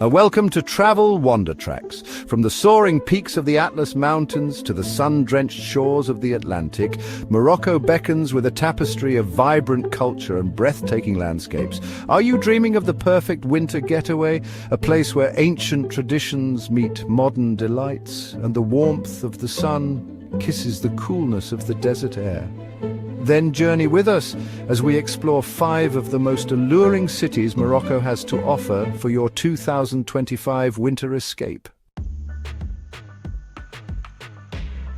A welcome to Travel Wander Tracks. From the soaring peaks of the Atlas Mountains to the sun-drenched shores of the Atlantic, Morocco beckons with a tapestry of vibrant culture and breathtaking landscapes. Are you dreaming of the perfect winter getaway? A place where ancient traditions meet modern delights, and the warmth of the sun kisses the coolness of the desert air. Then journey with us as we explore 5 of the most alluring cities Morocco has to offer for your 2025 winter escape.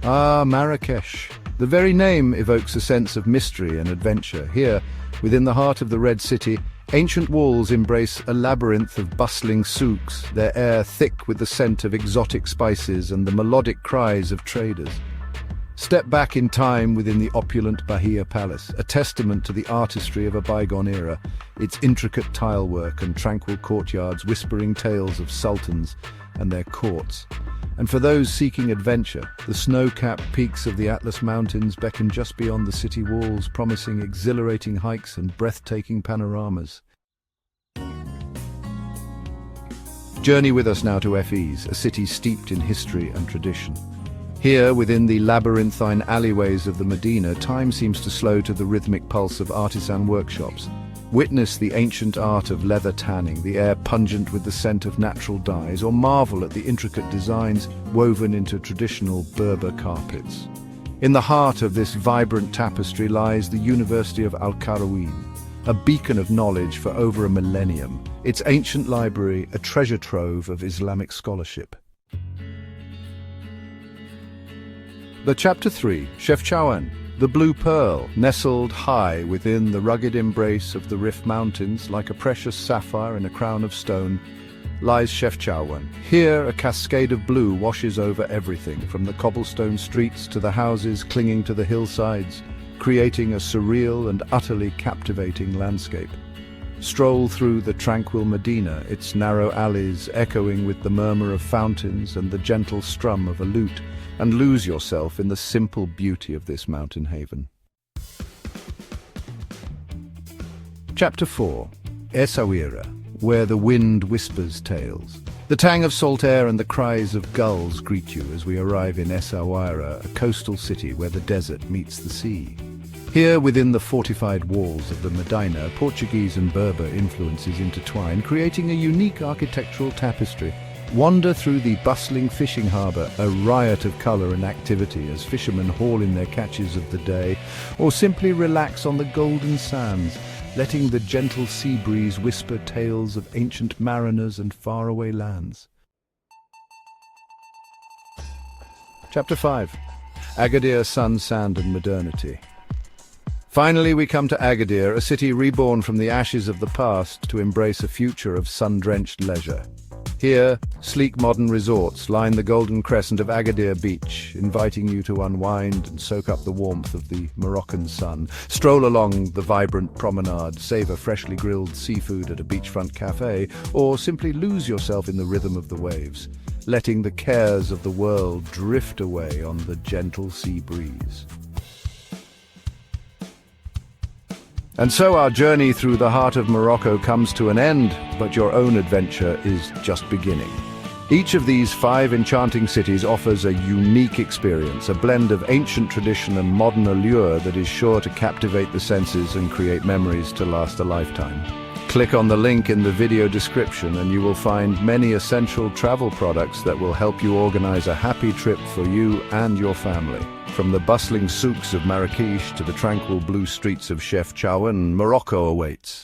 Marrakech. The very name evokes a sense of mystery and adventure. Here, within the heart of the Red City, ancient walls embrace a labyrinth of bustling souks, their air thick with the scent of exotic spices and the melodic cries of traders. Step back in time within the opulent Bahia Palace, a testament to the artistry of a bygone era, its intricate tilework and tranquil courtyards whispering tales of sultans and their courts. And for those seeking adventure, the snow-capped peaks of the Atlas Mountains beckon just beyond the city walls, promising exhilarating hikes and breathtaking panoramas. Journey with us now to Fez, a city steeped in history and tradition. Here, within the labyrinthine alleyways of the Medina, time seems to slow to the rhythmic pulse of artisan workshops. Witness the ancient art of leather tanning, the air pungent with the scent of natural dyes, or marvel at the intricate designs woven into traditional Berber carpets. In the heart of this vibrant tapestry lies the University of Al-Qarawiyyin, a beacon of knowledge for over a millennium, its ancient library a treasure trove of Islamic scholarship. The Chapter 3, Chefchaouen, the Blue Pearl, nestled high within the rugged embrace of the Rif Mountains, like a precious sapphire in a crown of stone, lies Chefchaouen. Here, a cascade of blue washes over everything, from the cobblestone streets to the houses clinging to the hillsides, creating a surreal and utterly captivating landscape. Stroll through the tranquil Medina, its narrow alleys echoing with the murmur of fountains and the gentle strum of a lute, and lose yourself in the simple beauty of this mountain haven. Chapter 4. Essaouira, where the wind whispers tales. The tang of salt air and the cries of gulls greet you as we arrive in Essaouira, a coastal city where the desert meets the sea. Here, within the fortified walls of the Medina, Portuguese and Berber influences intertwine, creating a unique architectural tapestry. Wander through the bustling fishing harbour, a riot of colour and activity as fishermen haul in their catches of the day, or simply relax on the golden sands, letting the gentle sea breeze whisper tales of ancient mariners and faraway lands. Chapter 5. Agadir, Sun, Sand and Modernity. Finally, we come to Agadir, a city reborn from the ashes of the past to embrace a future of sun-drenched leisure. Here, sleek modern resorts line the golden crescent of Agadir Beach, inviting you to unwind and soak up the warmth of the Moroccan sun. Stroll along the vibrant promenade, savor freshly grilled seafood at a beachfront cafe, or simply lose yourself in the rhythm of the waves, letting the cares of the world drift away on the gentle sea breeze. And so our journey through the heart of Morocco comes to an end, but your own adventure is just beginning. Each of these 5 enchanting cities offers a unique experience, a blend of ancient tradition and modern allure that is sure to captivate the senses and create memories to last a lifetime. Click on the link in the video description and you will find many essential travel products that will help you organize a happy trip for you and your family. From the bustling souks of Marrakech to the tranquil blue streets of Chefchaouen, Morocco awaits.